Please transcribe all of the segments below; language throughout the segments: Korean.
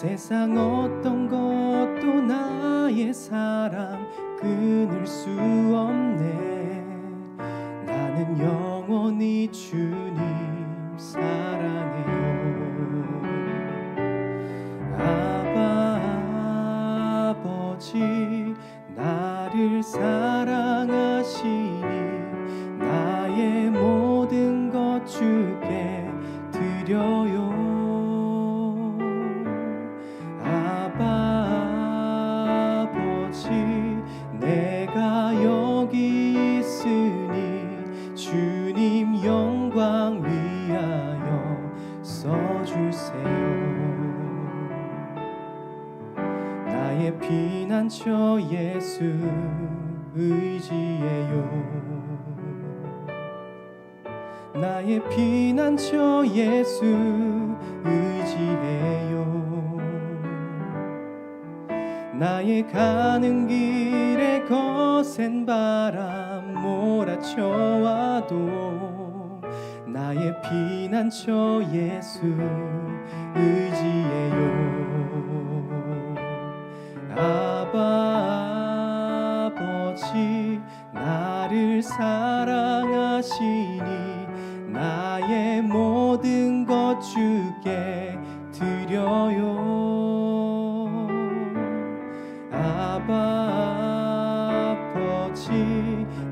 세상 어떤 것도 나의 사랑 끊을 수 없네. 나는 영원히 주님 사랑해요. 아버지 나를 사랑하시니 나의 모든 것 주께 드려요. 아버지 내가 여기 있으니 주님 영광 위하여 써주세요. 나의 피난처 예수 의지해요. 나의 피난처 예수 의지해요. 나의 가는 길에 거센 바람 몰아쳐와도 나의 피난처 예수 의지해요. 아버지 나를 사랑하시니 나의 모든 것 주께 드려요. 아버지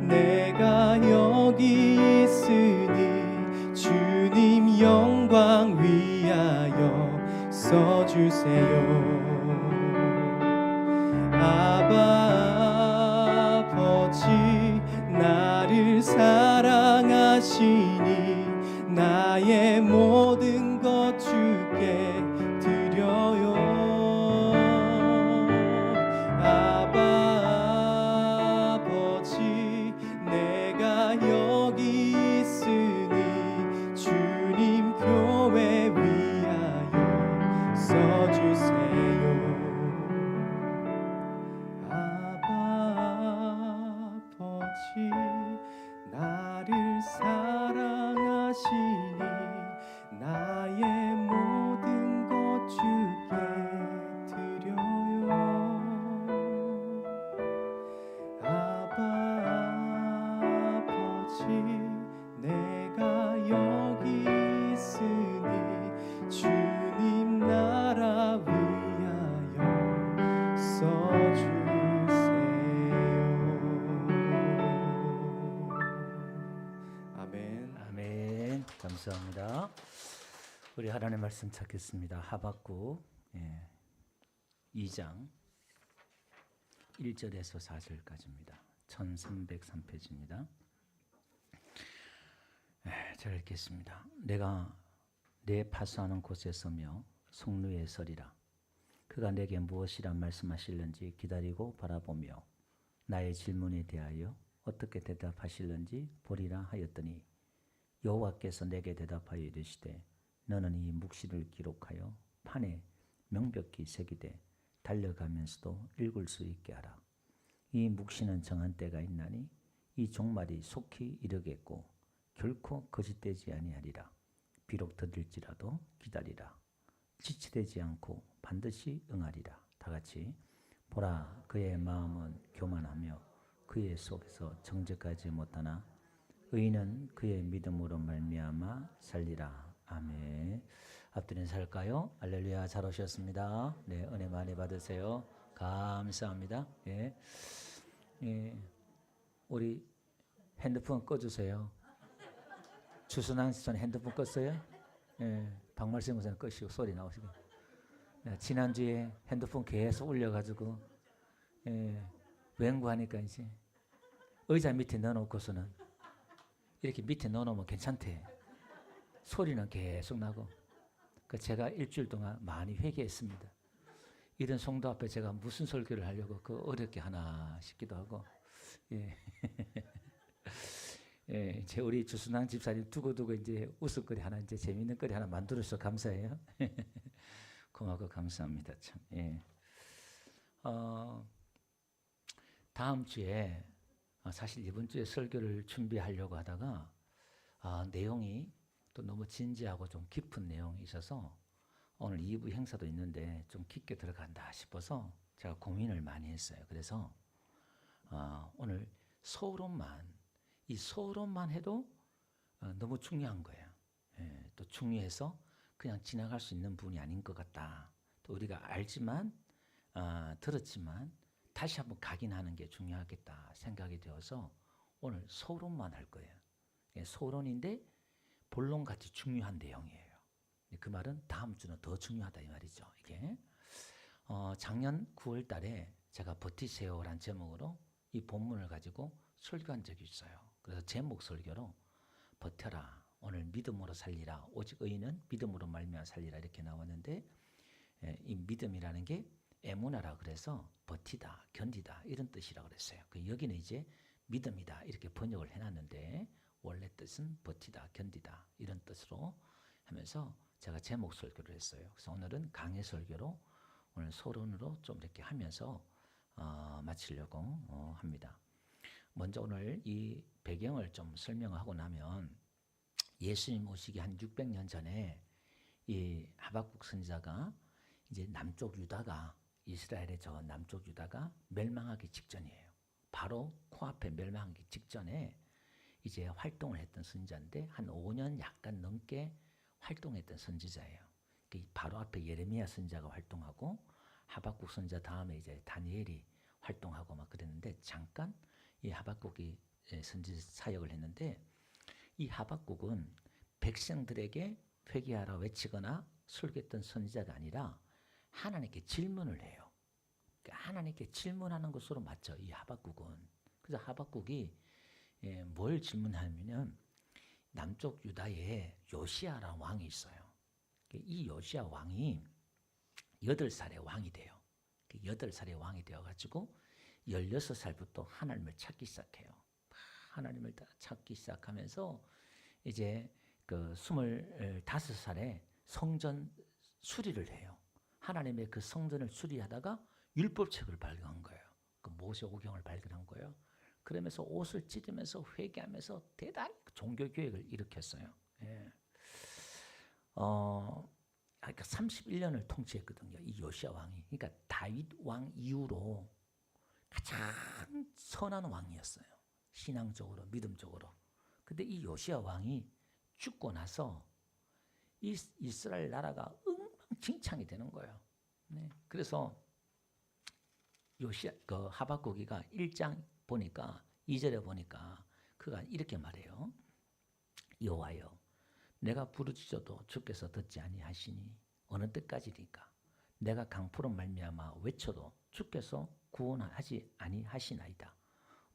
내가 여기 있으니 주님 영광 위하여 써주세요. 아버지 나를 사랑하시니 나의 모든 것 주께 드려요. 아버지 내가 여기 있으니 주님 교회 위하여 써주세요. 나를 사랑하시니 나의 모든 것 주께 드려요. 아버지 내가 여기 있으니 주님 나라 위하여 써주세요. 감사합니다. 우리 하나님의 말씀 찾겠습니다. 하박국 2장 1절에서 4절까지입니다. 1303페이지입니다. 잘 읽겠습니다. 내가 내 파수하는 곳에 서며 속루에 서리라. 그가 내게 무엇이라 말씀하실는지 기다리고 바라보며 나의 질문에 대하여 어떻게 대답하실는지 보리라 하였더니 여호와께서 내게 대답하여 이르시되 너는 이 묵시를 기록하여 판에 명백히 새기되 달려가면서도 읽을 수 있게 하라. 이 묵시는 정한 때가 있나니 이 종말이 속히 이르겠고 결코 거짓되지 아니하리라. 비록 더딜지라도 기다리라. 지체되지 않고 반드시 응하리라. 다같이 보라 그의 마음은 교만하며 그의 속에서 정죄하지 못하나 의인은 그의 믿음으로 말미암아 살리라. 아멘. 앞뒤로 인사할까요? 할렐루야. 잘 오셨습니다. 네, 은혜 많이 받으세요. 감사합니다. 예. 우리 핸드폰 꺼주세요. 주순환 씨는 핸드폰 껐어요? 예. 박말씀 목사님 끄시고 소리 나오시고. 네, 지난주에 핸드폰 계속 울려가지고 웬구하니까 이제 의자 밑에 넣어놓고서는 이렇게 밑에 넣어놓으면 괜찮대. 소리는 계속 나고. 제가 일주일 동안 많이 회개했습니다. 이런 성도 앞에 제가 무슨 설교를 하려고 어렵게 하나 싶기도 하고. 예. 예, 이제 우리 주순환 집사님 두고두고 이제 웃음거리 하나, 이제 재밌는 거리 하나 만들어서 감사해요. 고맙고 감사합니다. 참. 예. 다음 주에 사실 이번 주에 설교를 준비하려고 하다가 내용이 또 너무 진지하고 좀 깊은 내용이 있어서 오늘 2부 행사도 있는데 좀 깊게 들어간다 싶어서 제가 고민을 많이 했어요. 그래서 오늘 이 서론만 해도 너무 중요한 거예요. 예, 또 중요해서 그냥 지나갈 수 있는 부분이 아닌 것 같다. 또 우리가 알지만 들었지만 다시 한번 각인하는 게 중요하겠다 생각이 되어서 오늘 서론만 할 거예요. 예, 서론인데 본론같이 중요한 내용이에요. 그 말은 다음 주는 더 중요하다 이 말이죠. 이게 작년 9월 달에 제가 버티세요라는 제목으로 이 본문을 가지고 설교한 적이 있어요. 그래서 제목 설교로 버텨라. 오늘 믿음으로 살리라. 오직 의인은 믿음으로 말미암아 살리라 이렇게 나왔는데 이 믿음이라는 게 에무나라 그래서 버티다, 견디다 이런 뜻이라고 그랬어요. 여기는 이제 믿음이다 이렇게 번역을 해놨는데 원래 뜻은 버티다, 견디다 이런 뜻으로 하면서 제가 제목 설교를 했어요. 그래서 오늘은 강해 설교로 오늘 서론으로 좀 이렇게 하면서 마치려고 합니다. 먼저 오늘 이 배경을 좀 설명하고 나면 예수님 오시기 한 600년 전에 이 하박국 선지자가 이제 남쪽 유다가 이스라엘의 저 남쪽 유다가 멸망하기 직전이에요. 바로 코앞에 멸망하기 직전에 이제 활동을 했던 선지자인데 한 5년 약간 넘게 활동했던 선지자예요. 바로 앞에 예레미야 선지자가 활동하고 하박국 선지자 다음에 이제 다니엘이 활동하고 막 그랬는데 잠깐 이 하박국이 선지 사역을 했는데 이 하박국은 백성들에게 회개하라 외치거나 설교했던 선지자가 아니라 하나님께 질문을 해요. 그러니까 하나님께 질문하는 것으로 맞죠. 이 하박국은. 그래서 하박국이 뭘 질문하냐면 남쪽 유다에 요시야라는 왕이 있어요. 이 요시야 왕이 8살의 왕이 돼요. 8살의 왕이 되어가지고 16살부터 하나님을 찾기 시작해요. 하나님을 찾기 시작하면서 이제 그 25살에 성전 수리를 해요. 하나님의 그 성전을 수리하다가 율법책을 발견한 거예요. 그 모세오경을 발견한 거예요. 그러면서 옷을 찢으면서 회개하면서 대단히 종교 교육을 일으켰어요. 예. 그러니까 31년을 통치했거든요. 이 요시야 왕이. 그러니까 다윗 왕 이후로 가장 선한 왕이었어요. 신앙적으로, 믿음적으로. 근데 이 요시야 왕이 죽고 나서 이스라엘 나라가 엉망진창이 되는 거예요. 네. 그래서 그 하박국이가 1장 보니까 2절에 보니까 그가 이렇게 말해요. 여호와여, 내가 부르짖어도 주께서 듣지 아니하시니 어느 때까지니까 내가 강포로 말미암아 외쳐도 주께서 구원하지 아니하시나이다.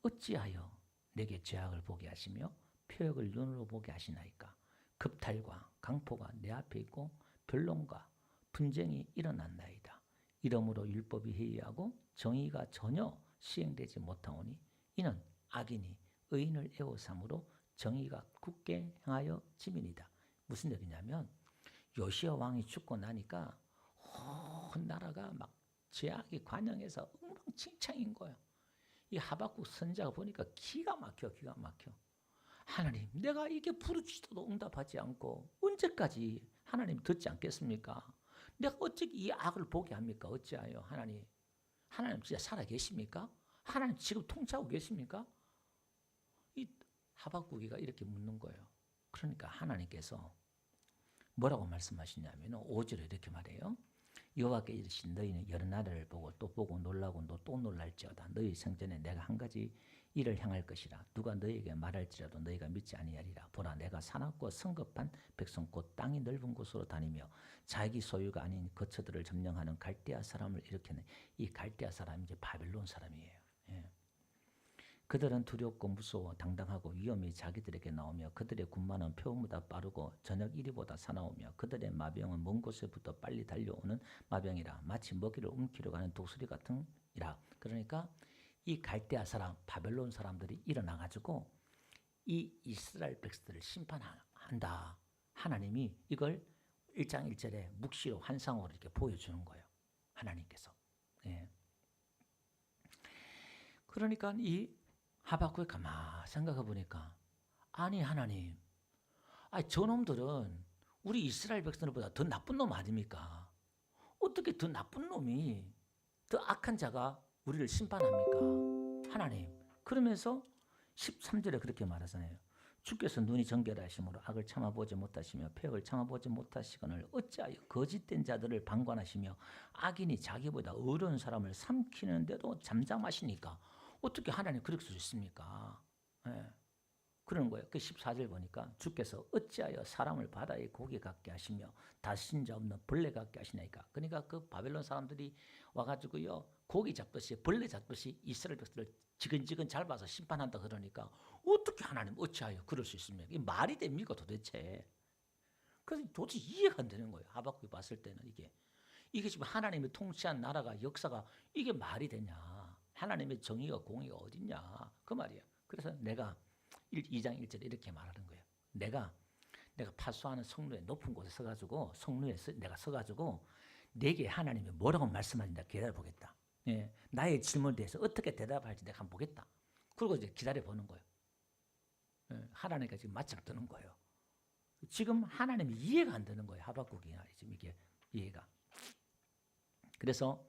어찌하여 내게 죄악을 보게 하시며 표역을 눈으로 보게 하시나이까. 급탈과 강포가 내 앞에 있고 변론과 분쟁이 일어났나이다. 이러므로 율법이 해이하고 정의가 전혀 시행되지 못하오니 이는 악인이 의인을 애워삼으로 정의가 굳게 행하여 짐이니이다. 무슨 얘기냐면 요시야 왕이 죽고 나니까 온 나라가 막 죄악이 관영해서 엉망진창인 거예요. 이 하박국 선지자가 보니까 기가 막혀. 하나님, 내가 이게 부르짖어도 응답하지 않고 언제까지 하나님 듣지 않겠습니까? 내가 어떻게 이 악을 보게 합니까? 어찌하여 하나님 진짜 살아 계십니까? 하나님 지금 통치하고 계십니까? 이 하박국이가 이렇게 묻는 거예요. 그러니까 하나님께서 뭐라고 말씀하시냐면 5절에 이렇게 말해요. 여호와께 이르신 너희는 여러 나라를 보고 또 보고 놀라고 또 놀랄지어다. 너희 생전에 내가 한 가지 일을 행할 것이라. 누가 너희에게 말할지라도 너희가 믿지 아니하리라. 보라, 내가 사납고 성급한 백성 곧 땅이 넓은 곳으로 다니며 자기 소유가 아닌 거처들을 점령하는 갈대아 사람을 일으켰네. 이 갈대아 사람이 이제 바벨론 사람이에요. 예. 그들은 두렵고 무서워 당당하고 위험이 자기들에게 나오며 그들의 군마는 표보다 빠르고 저녁 이리보다 사나우며 그들의 마병은 먼 곳에부터 빨리 달려오는 마병이라. 마치 먹이를 움키러 가는 독수리 같으니라. 그러니까 이 갈대아 사람, 바벨론 사람들이 일어나가지고 이 이스라엘 백성들을 심판한다. 하나님이 이걸 1장 1절에 묵시로 환상으로 이렇게 보여주는 거예요. 하나님께서. 예. 그러니까 이 하박국이 가만 생각해 보니까 아니 하나님, 저놈들은 우리 이스라엘 백성들보다 더 나쁜 놈 아닙니까? 어떻게 더 나쁜 놈이, 더 악한 자가 우리를 심판합니까? 하나님. 그러면서 13절에 그렇게 말하잖아요. 주께서 눈이 정결하심으로 악을 참아보지 못하시며 폐역을 참아보지 못하시거늘 어찌하여 거짓된 자들을 방관하시며 악인이 자기보다 어려운 사람을 삼키는데도 잠잠하시니까. 어떻게 하나님 그럴 수 있습니까? 예. 그러는 거예요. 그 14절 보니까 주께서 어찌하여 사람을 바다의 고기 같게 하시며 다신 자 없는 벌레 같게 하시나이까. 그러니까 그 바벨론 사람들이 와가지고요, 고기 잡듯이 벌레 잡듯이 이스라엘 백성을 지근지근 잡아서 심판한다 그러니까 어떻게 하나님 어찌하여 그럴 수 있습니까? 이게 말이 됩니까 도대체? 그래서 도대체 이해가 안 되는 거예요. 하박국이 봤을 때는 이게 지금 하나님이 통치한 나라가 역사가 이게 말이 되냐? 하나님의 정의가 공의가 어딨냐? 그 말이야. 그래서 내가 2장 1절에 이렇게 말하는 거예요. 내가 파수하는 성루의 높은 곳에 서가지고 내가 서가지고 내게 하나님이 뭐라고 말씀하신다 기다려보겠다. 예, 나의 질문에 대해서 어떻게 대답할지 내가 한번 보겠다. 그리고 이제 기다려보는 거예요. 예, 하나님과 지금 맞짱 뜨는 거예요. 지금 하나님이 이해가 안 되는 거예요. 하박국이 지금 이게 이해가. 그래서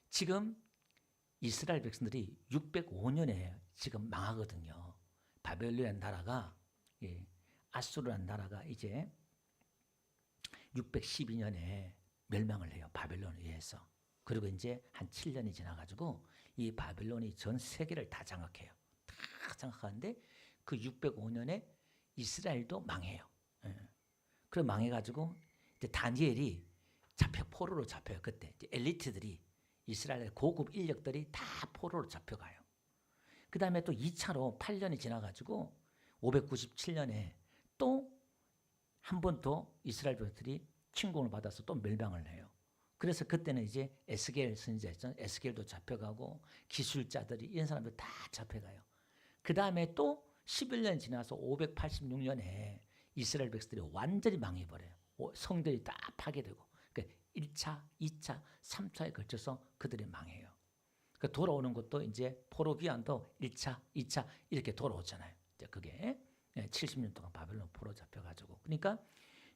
지금 이스라엘 백성들이 605년에 지금 망하거든요. 바벨론 나라가, 아수르라는 나라가 이제 612년에 멸망을 해요. 바벨론에 의해서. 그리고 이제 한 7년이 지나가지고 이 바벨론이 전 세계를 다 장악해요. 다 장악하는데 그 605년에 이스라엘도 망해요. 그래 망해가지고 이제 다니엘이 포로로 잡혀요. 그때 이제 엘리트들이 이스라엘의 고급 인력들이 다 포로로 잡혀가요. 그 다음에 또 2차로 8년이 지나가지고 597년에 또 한 번 더 이스라엘 백성들이 침공을 받아서 또 멸망을 해요. 그래서 그때는 이제 에스겔 선지자 있잖아요. 에스겔도 잡혀가고 기술자들이 이런 사람들 다 잡혀가요. 그 다음에 또 11년 지나서 586년에 이스라엘 백성들이 완전히 망해버려요. 성들이 다 파괴되고. 그러니까 1차, 2차, 3차에 걸쳐서 그들이 망해요. 그러니까 돌아오는 것도 이제 포로 귀환도 1차, 2차 이렇게 돌아오잖아요. 이제 그게 70년 동안 바벨론 포로 잡혀가지고. 그러니까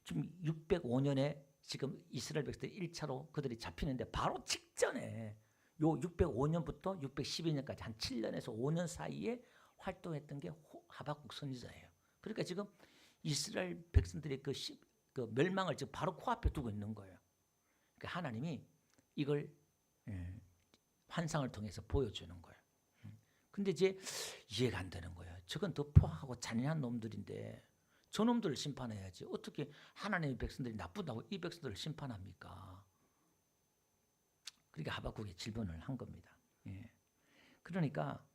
지금 605년에 지금 이스라엘 백성들이 1차로 그들이 잡히는데 바로 직전에 요 605년부터 612년까지 한 7년에서 5년 사이에 활동했던 게 하박국 선지자예요. 그러니까 지금 이스라엘 백성들이 그 멸망을 지금 바로 코앞에 두고 있는 거예요. 그러니까 하나님이 이걸 환상을 통해서 보여주는 거예요. 근데 이제 이해가 안 되는 거예요. 저건 더 포악하고 잔인한 놈들인데 저놈들을 심판해야지. 어떻게 하나님의 백성들이 나쁘다고 이 백성들을 심판합니까? 그러니까 하박국이 질문을 한 겁니다. 예. 그러니까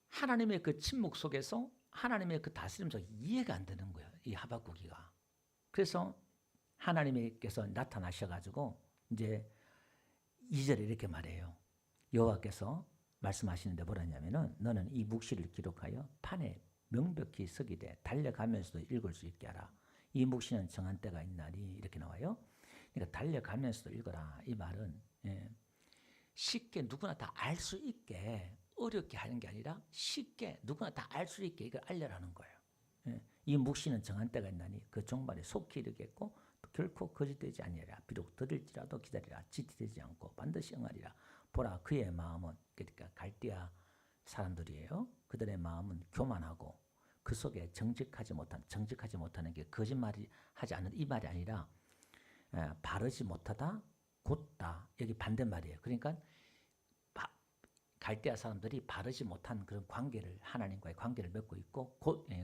하나님의 그 침묵 속에서 하나님의 그 다스림 속에 이해가 안 되는 거예요. 이 하박국이가. 그래서 하나님께서 나타나셔가지고 이제 2절에 이렇게 말해요. 여호와께서 말씀하시는데 뭐라냐면은 너는 이 묵시를 기록하여 판에 명백히 서기되 달려가면서도 읽을 수 있게 하라. 이 묵시는 정한 때가 있나니 이렇게 나와요. 그러니까 달려가면서도 읽어라. 이 말은 쉽게 누구나 다 알 수 있게 어렵게 하는 게 아니라 쉽게 누구나 다 알 수 있게 이걸 알려라는 거예요. 이 묵시는 정한 때가 있나니 그 종말에 속히 이르겠고 결코 거짓되지 아니하리라. 비록 더딜지라도 기다리라. 지체되지 않고 반드시 응하리라. 보라 그의 마음은, 그러니까 갈대아 사람들이에요. 그들의 마음은 교만하고 그 속에 정직하지 못하는 게 거짓말이 하지 않는 이 말이 아니라 바르지 못하다 곧다, 여기 반대말이에요. 그러니까 갈대아 사람들이 바르지 못한 그런 관계를, 하나님과의 관계를 맺고 있고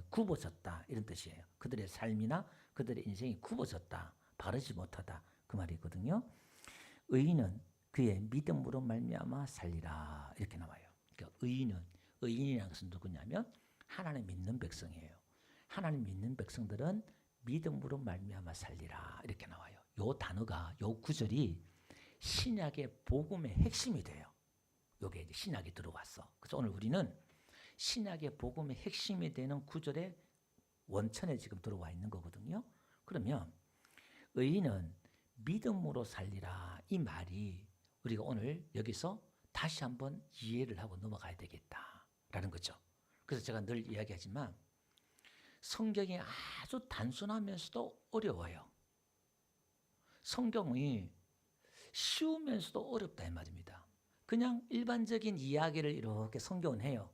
굽어졌다 이런 뜻이에요. 그들의 삶이나 그들의 인생이 굽어졌다, 바르지 못하다 그 말이거든요. 의인은 그의 믿음으로 말미암아 살리라 이렇게 나와요. 그러니까 의인이라는 것은 누구냐면 하나님 믿는 백성이에요. 하나님 믿는 백성들은 믿음으로 말미암아 살리라 이렇게 나와요. 요 단어가, 요 구절이 신약의 복음의 핵심이 돼요. 요게 이제 신약이 들어왔어. 그래서 오늘 우리는 신약의 복음의 핵심이 되는 구절의 원천에 지금 들어와 있는 거거든요. 그러면 의인은 믿음으로 살리라 이 말이 우리가 오늘 여기서 다시 한번 이해를 하고 넘어가야 되겠다라는 거죠. 그래서 제가 늘 이야기하지만 성경이 아주 단순하면서도 어려워요. 성경이 쉬우면서도 어렵다 이 말입니다. 그냥 일반적인 이야기를 이렇게 성경은 해요.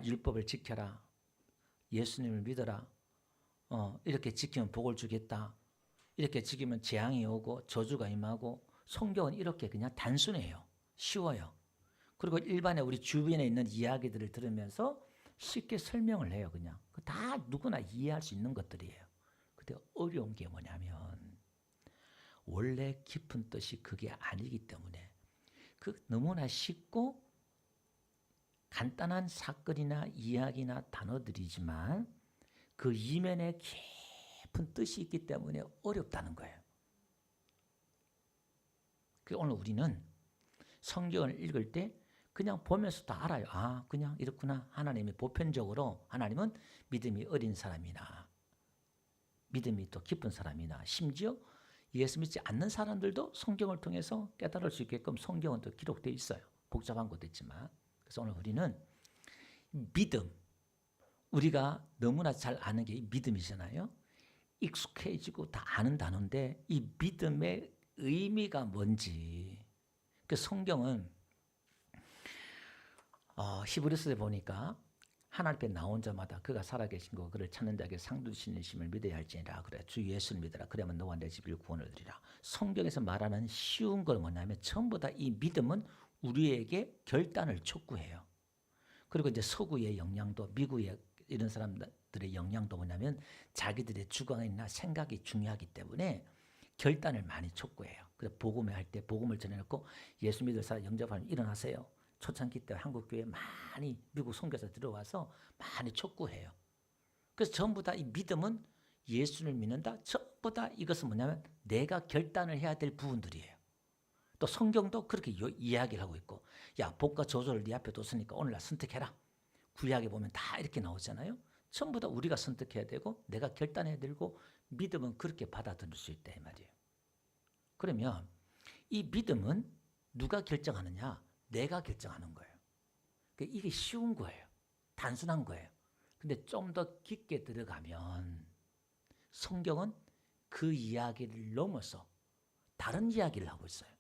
율법을 지켜라. 예수님을 믿어라. 이렇게 지키면 복을 주겠다. 이렇게 지키면 재앙이 오고 저주가 임하고 성경은 이렇게 그냥 단순해요. 쉬워요. 그리고 일반의 우리 주변에 있는 이야기들을 들으면서 쉽게 설명을 해요. 그냥 다 누구나 이해할 수 있는 것들이에요. 근데 어려운 게 뭐냐면 원래 깊은 뜻이 그게 아니기 때문에 그 너무나 쉽고 간단한 사건이나 이야기나 단어들이지만 그 이면에 깊은 뜻이 있기 때문에 어렵다는 거예요. 오늘 우리는 성경을 읽을 때 그냥 보면서 다 알아요. 아, 그냥 이렇구나. 하나님이 보편적으로 하나님은 믿음이 어린 사람이나 믿음이 또 깊은 사람이나 심지어 예수 믿지 않는 사람들도 성경을 통해서 깨달을 수 있게끔 성경은 또 기록되어 있어요. 복잡한 것도 있지만. 그래서 오늘 우리는 믿음, 우리가 너무나 잘 아는 게 믿음이잖아요. 익숙해지고 다 아는 단어인데 이 믿음의 의미가 뭔지. 그 성경은 히브리서에 보니까 하나님 앞에 나온 자마다 그가 살아계신 거 그를 찾는 자에게 상도 주시심을 믿어야 할지니라. 그래 주 예수를 믿어라. 그러면 너와 내 집을 구원을 얻으리라. 성경에서 말하는 쉬운 걸 뭐냐면 전부 다 이 믿음은 우리에게 결단을 촉구해요. 그리고 이제 서구의 영향도 미국의 이런 사람들의 영향도 뭐냐면 자기들의 주관이나 생각이 중요하기 때문에 결단을 많이 촉구해요. 그래서 복음회 할 때 복음을 전해놓고 예수 믿을 사람 영접하면 일어나세요. 초창기 때 한국교회에 많이 미국 선교사 들어와서 많이 촉구해요. 그래서 전부 다 이 믿음은 예수를 믿는다. 전부 다 이것은 뭐냐면 내가 결단을 해야 될 부분들이에요. 또 성경도 그렇게 이야기를 하고 있고 야 복과 저주를 네 앞에 뒀으니까 오늘날 선택해라. 구약에 보면 다 이렇게 나오잖아요. 전부 다 우리가 선택해야 되고 내가 결단해야 되고 믿음은 그렇게 받아들일 수 있다 이 말이에요. 그러면 이 믿음은 누가 결정하느냐? 내가 결정하는 거예요. 그러니까 이게 쉬운 거예요. 단순한 거예요. 근데 좀 더 깊게 들어가면 성경은 그 이야기를 넘어서 다른 이야기를 하고 있어요.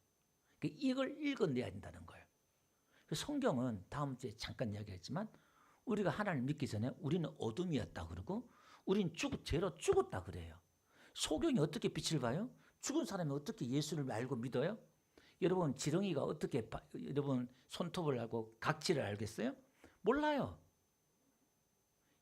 그러니까 이걸 읽어내야 된다는 거예요. 성경은 다음 주에 잠깐 이야기했지만 우리가 하나님을 믿기 전에 우리는 어둠이었다 그러고 우리는 죄로 죽었다 그래요. 소경이 어떻게 빛을 봐요? 죽은 사람이 어떻게 예수를 알고 믿어요? 여러분 지렁이가 어떻게 여러분 손톱을 알고 각질을 알겠어요? 몰라요.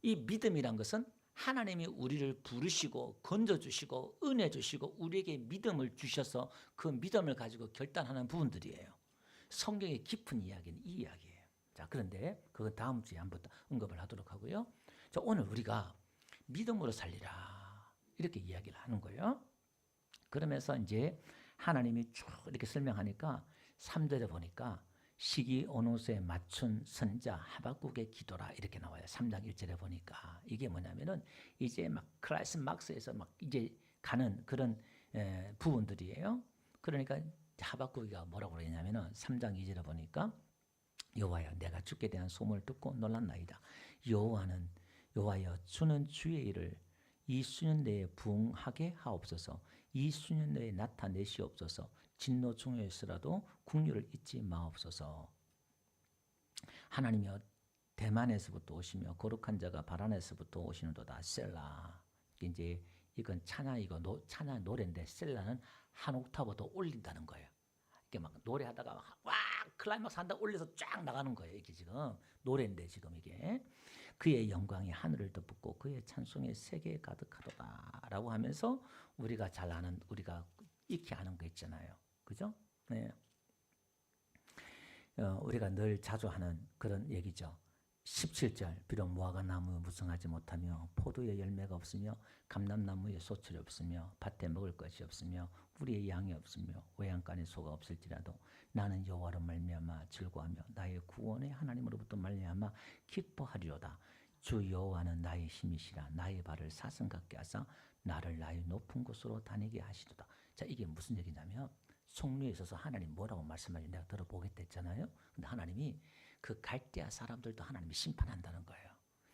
이 믿음이란 것은 하나님이 우리를 부르시고 건져주시고 은혜 주시고 우리에게 믿음을 주셔서 그 믿음을 가지고 결단하는 부분들이에요. 성경의 깊은 이야기는 이 이야기예요. 자, 그런데 그건 다음 주에 한번 언급을 하도록 하고요. 자, 오늘 우리가 믿음으로 살리라 이렇게 이야기를 하는 거예요. 그러면서 이제 하나님이 쭉 이렇게 설명하니까 3절에 보니까 시기 오노스에 맞춘 선자 하박국의 기도라 이렇게 나와요. 3장 1절에 보니까 이게 뭐냐면은 이제 막 크라이스 막스에서 막 이제 가는 그런 부분들이에요. 그러니까 하박국이가 뭐라고 그러냐면은 3장 2절에 보니까 여호와여 내가 주께 대한 소문을 듣고 놀랐나이다. 여호와여 주는 주의 일을 이 수년 내에 부응하게 하옵소서. 이 수년 내에 나타내시옵소서. 진노 중에서라도 국류를 잊지 마옵소서. 하나님이여 대만에서부터 오시며 거룩한 자가 바란에서부터 오시는도다. 셀라. 이제 이건 찬양이고 찬양 노래인데 셀라는 한 옥타브 더 올린다는 거예요. 이렇게 막 노래하다가 와 클라이막스 한다 올려서 쫙 나가는 거예요. 이게 지금 노래인데 지금 이게 그의 영광이 하늘을 덮고 그의 찬송이 세계에 가득하도다라고 하면서 우리가 잘 아는 우리가 익히 아는 거 있잖아요. 그죠? 네. 우리가 늘 자주 하는 그런 얘기죠. 17절 비록 무화과 나무에 무성하지 못하며 포도의 열매가 없으며 감람나무에 소출이 없으며 밭에 먹을 것이 없으며 우리의 양이 없으며 외양간에 소가 없을지라도 나는 여호와로 말미암아 즐거워하며 나의 구원의 하나님으로부터 말미암아 기뻐하리로다. 주 여호와는 나의 힘이시라. 나의 발을 사슴 같게 하사 나를 나의 높은 곳으로 다니게 하시도다. 자, 이게 무슨 얘기냐면 속류에 있어서 하나님 뭐라고 말씀하는지 내가 들어보겠다 했잖아요. 근데 하나님이 그 갈대아 사람들도 하나님이 심판한다는 거예요.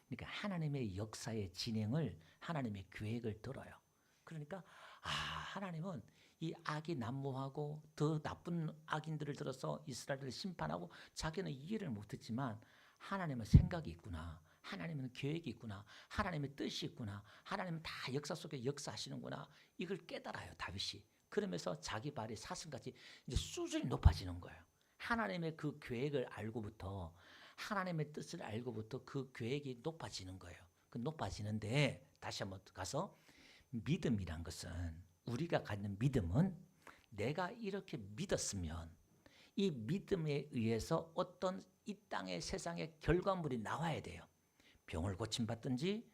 그러니까 하나님의 역사의 진행을 하나님의 계획을 들어요. 그러니까 하나님은 이 악이 난무하고 더 나쁜 악인들을 들어서 이스라엘을 심판하고 자기는 이해를 못했지만 하나님은 생각이 있구나. 하나님은 계획이 있구나. 하나님의 뜻이 있구나. 하나님은 다 역사 속에 역사하시는구나. 이걸 깨달아요, 다윗이. 그러면서 자기 발이 사슴같이 이제 수준이 높아지는 거예요. 하나님의 그 계획을 알고부터 하나님의 뜻을 알고부터 그 계획이 높아지는 거예요. 그 높아지는데 다시 한번 가서 믿음이란 것은 우리가 갖는 믿음은 내가 이렇게 믿었으면 이 믿음에 의해서 어떤 이 땅의 세상의 결과물이 나와야 돼요. 병을 고침받든지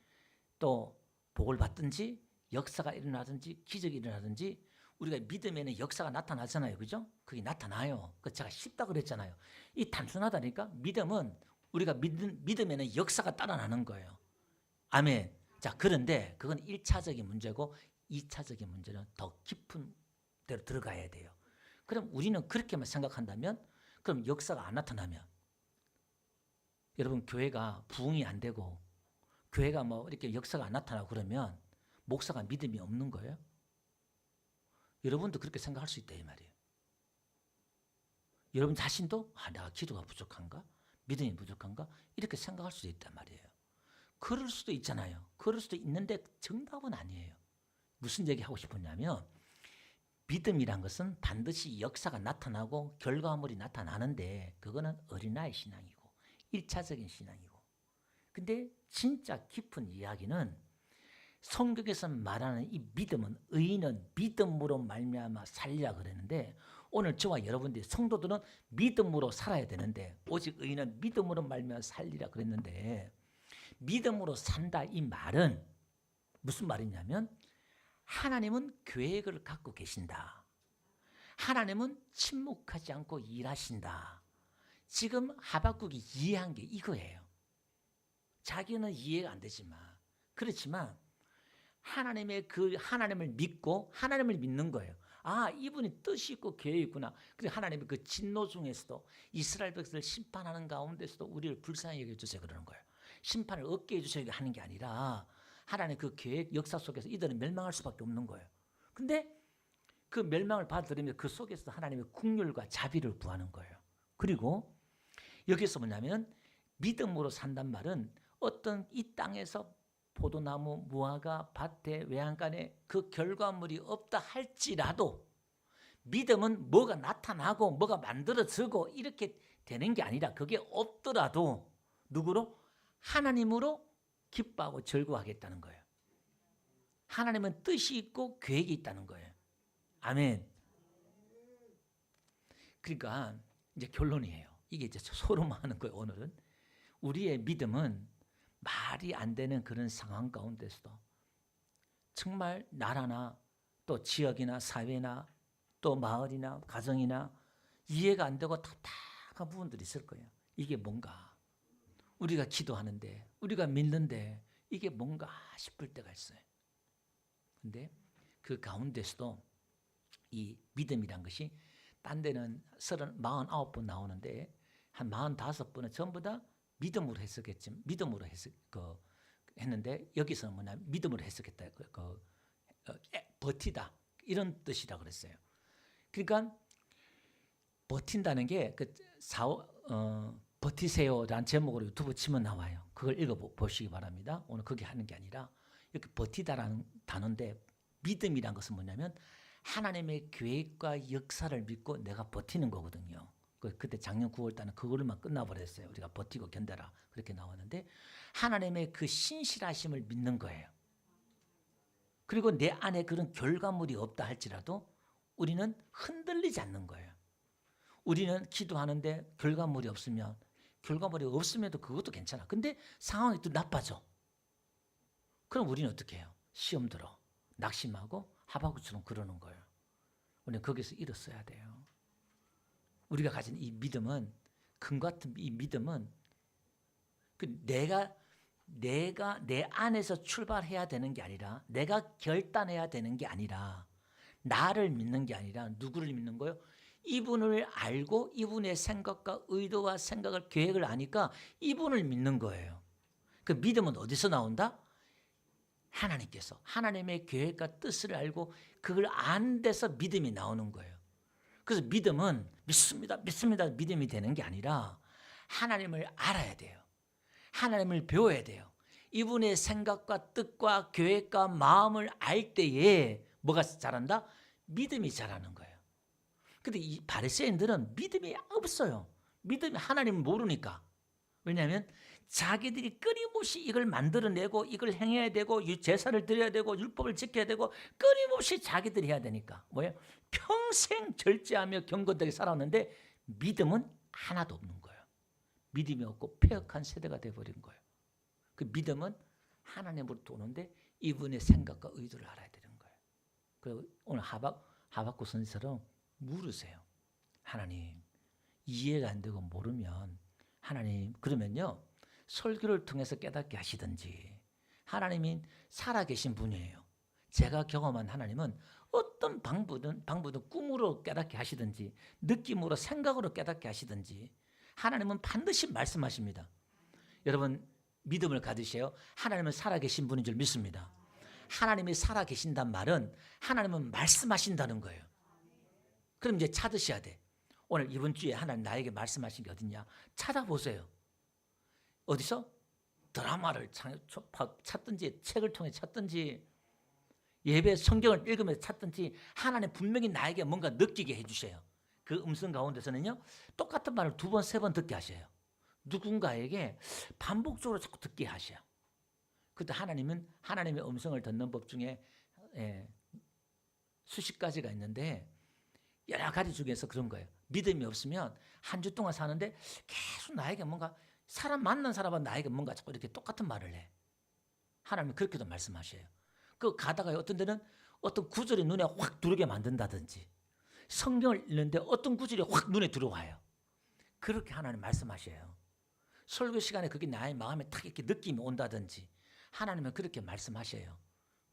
또 복을 받든지 역사가 일어나든지 기적이 일어나든지 우리가 믿음에는 역사가 나타나잖아요. 그죠? 그게 나타나요. 그 제가 쉽다 그랬잖아요. 이 단순하다니까 믿음은 우리가 믿음에는 역사가 따라나는 거예요. 아멘. 자, 그런데 그건 1차적인 문제고 2차적인 문제는 더 깊은 데로 들어가야 돼요. 그럼 우리는 그렇게만 생각한다면 그럼 역사가 안 나타나면 여러분 교회가 부흥이 안 되고 교회가 뭐 이렇게 역사가 안 나타나고 그러면 목사가 믿음이 없는 거예요? 여러분도 그렇게 생각할 수 있다 이 말이에요. 여러분 자신도 내가 기도가 부족한가? 믿음이 부족한가? 이렇게 생각할 수도 있단 말이에요. 그럴 수도 있잖아요. 그럴 수도 있는데 정답은 아니에요. 무슨 얘기하고 싶었냐면 믿음이란 것은 반드시 역사가 나타나고 결과물이 나타나는데 그거는 어린아이 신앙이고 1차적인 신앙이고 근데 진짜 깊은 이야기는 성경에서 말하는 이 믿음은 의인은 믿음으로 말미암아 살리라 그랬는데 오늘 저와 여러분들 성도들은 믿음으로 살아야 되는데 오직 의인은 믿음으로 말미암아 살리라 그랬는데 믿음으로 산다 이 말은 무슨 말이냐면 하나님은 계획을 갖고 계신다. 하나님은 침묵하지 않고 일하신다. 지금 하박국이 이해한 게 이거예요. 자기는 이해가 안 되지만 그렇지만 하나님의 그 하나님을 믿고 하나님을 믿는 거예요. 이분이 뜻이 있고 계획이 있구나. 그리고 하나님의 그 진노 중에서도 이스라엘 백성을 심판하는 가운데서도 우리를 불쌍히 여겨주세요 그러는 거예요. 심판을 얻게 해주세요 하는 게 아니라 하나님의 그 계획 역사 속에서 이들은 멸망할 수밖에 없는 거예요. 근데 그 멸망을 받아들이면 그 속에서 하나님의 긍휼과 자비를 구하는 거예요. 그리고 여기서 뭐냐면 믿음으로 산단 말은 어떤 이 땅에서 포도나무, 무화과, 밭에, 외양간에 그 결과물이 없다 할지라도 믿음은 뭐가 나타나고 뭐가 만들어지고 이렇게 되는 게 아니라 그게 없더라도 누구로? 하나님으로 기뻐하고 즐거워하겠다는 거예요. 하나님은 뜻이 있고 계획이 있다는 거예요. 아멘. 그러니까 이제 결론이에요. 이게 이제 소름하는 거예요. 오늘은 우리의 믿음은 말이 안 되는 그런 상황 가운데서도 정말 나라나 또 지역이나 사회나 또 마을이나 가정이나 이해가 안 되고 답답한 부분들이 있을 거예요. 이게 뭔가 우리가 기도하는데 우리가 믿는데 이게 뭔가 싶을 때가 있어요. 근데 그 가운데서도 이 믿음이란 것이 딴 데는 49번 나오는데 한 45번은 전부 다 믿음으로 해석했지 믿음으로 했는데 여기서는 뭐냐 믿음으로 해석했다. 버티다 이런 뜻이라 그랬어요. 그러니까 버틴다는 게 버티세요라는 제목으로 유튜브 치면 나와요. 그걸 읽어보시기 바랍니다. 오늘 그게 하는 게 아니라 이렇게 버티다라는 단어인데 믿음이란 것은 뭐냐면 하나님의 계획과 역사를 믿고 내가 버티는 거거든요. 그때 작년 9월 달은 그걸로만 끝나버렸어요. 우리가 버티고 견뎌라 그렇게 나왔는데 하나님의 그 신실하심을 믿는 거예요. 그리고 내 안에 그런 결과물이 없다 할지라도 우리는 흔들리지 않는 거예요. 우리는 기도하는데 결과물이 없음에도 그것도 괜찮아. 근데 상황이 또 나빠져. 그럼 우리는 어떻게 해요? 시험 들어. 낙심하고 하박국처럼 그러는 거예요. 우리는 거기서 일어서야 돼요. 우리가 가진 이 믿음은 금같은 이 믿음은 내가 내 안에서 출발해야 되는 게 아니라 내가 결단해야 되는 게 아니라 나를 믿는 게 아니라 누구를 믿는 거예요? 이분을 알고 이분의 생각과 의도와 생각을 계획을 아니까 이분을 믿는 거예요. 그 믿음은 어디서 나온다? 하나님께서 하나님의 계획과 뜻을 알고 그걸 아는 데서 믿음이 나오는 거예요. 그래서 믿음은 믿습니다, 믿습니다 믿음이 되는 게 아니라 하나님을 알아야 돼요. 하나님을 배워야 돼요. 이분의 생각과 뜻과 계획과 마음을 알 때에 뭐가 자란다? 믿음이 자라는 거예요. 근데 이 바리새인들은 믿음이 없어요. 믿음이 하나님을 모르니까. 왜냐하면 자기들이 끊임없이 이걸 만들어내고 이걸 행해야 되고 제사를 드려야 되고 율법을 지켜야 되고 끊임없이 자기들이 해야 되니까 뭐예요? 평생 절제하며 경건되게 살았는데 믿음은 하나도 없는 거예요. 믿음이 없고 폐역한 세대가 되어버린 거예요. 그 믿음은 하나님으로부터 오는데 이분의 생각과 의도를 알아야 되는 거예요. 그리고 오늘 하박국 선지처럼 물으세요. 하나님, 이해가 안 되고 모르면 하나님, 그러면요 설교를 통해서 깨닫게 하시든지, 하나님이 살아계신 분이에요. 제가 경험한 하나님은 어떤 방법은 꿈으로 깨닫게 하시든지 느낌으로 생각으로 깨닫게 하시든지 하나님은 반드시 말씀하십니다. 여러분 믿음을 가지세요. 하나님은 살아계신 분인 줄 믿습니다. 하나님이 살아계신단 말은 하나님은 말씀하신다는 거예요. 그럼 이제 찾으셔야 돼. 오늘 이번 주에 하나님 나에게 말씀하신 게 어딨냐? 찾아보세요. 어디서? 드라마를 찾든지 책을 통해 찾든지 예배 성경을 읽으면서 찾든지 하나님 분명히 나에게 뭔가 느끼게 해주세요. 그 음성 가운데서는요 똑같은 말을 2번, 3번 듣게 하셔요. 누군가에게 반복적으로 자꾸 듣게 하셔요. 그때 하나님은 하나님의 음성을 듣는 법 중에 수십 가지가 있는데 여러 가지 중에서 그런 거예요. 믿음이 없으면 한 주 동안 사는데 계속 나에게 뭔가 사람 만난 사람은 나에게 뭔가 자꾸 이렇게 똑같은 말을 해. 하나님은 그렇게도 말씀하셔요. 그 가다가 어떤 데는 어떤 구절이 눈에 확 들어오게 만든다든지 성경을 읽는데 어떤 구절이 확 눈에 들어와요. 그렇게 하나님 말씀하셔요. 설교 시간에 그게 나의 마음에 탁 이렇게 느낌이 온다든지 하나님은 그렇게 말씀하셔요.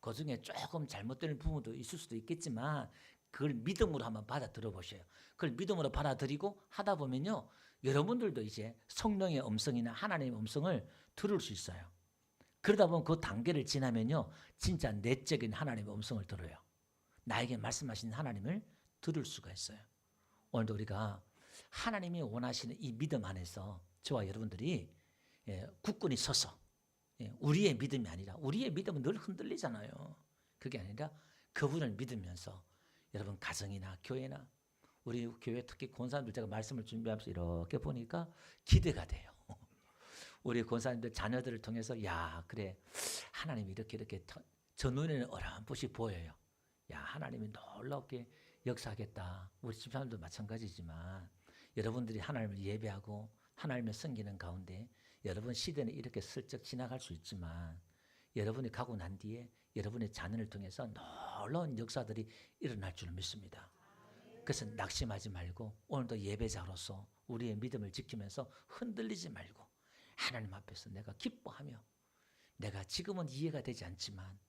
그 중에 조금 잘못된 부분도 있을 수도 있겠지만 그걸 믿음으로 한번 받아 들어보세요. 그걸 믿음으로 받아들이고 하다 보면요 여러분들도 이제 성령의 음성이나 하나님의 음성을 들을 수 있어요. 그러다 보면 그 단계를 지나면요 진짜 내적인 하나님의 음성을 들어요. 나에게 말씀하신 하나님을 들을 수가 있어요. 오늘도 우리가 하나님이 원하시는 이 믿음 안에서 저와 여러분들이 굳건히 서서 우리의 믿음이 아니라 우리의 믿음은 늘 흔들리잖아요. 그게 아니라 그분을 믿으면서 여러분 가정이나 교회나 우리 교회 특히 권사님들 제가 말씀을 준비하면서 이렇게 보니까 기대가 돼요. 우리 권사님들 자녀들을 통해서 야 그래 하나님이 이렇게 저 눈에는 어렴풋이 보여요. 야 하나님이 놀랍게 역사하겠다. 우리 집사람도 마찬가지지만 여러분들이 하나님을 예배하고 하나님을 섬기는 가운데 여러분 시대는 이렇게 슬쩍 지나갈 수 있지만 여러분이 가고 난 뒤에 여러분의 자녀를 통해서 놀라운 역사들이 일어날 줄 믿습니다. 그래서 낙심하지 말고 오늘도 예배자로서 우리의 믿음을 지키면서 흔들리지 말고 하나님 앞에서 내가 기뻐하며 내가 지금은 이해가 되지 않지만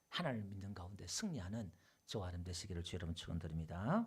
하나님을 믿는 가운데 승리하는 저와 여러분 되시기를 주 여러분 축원드립니다.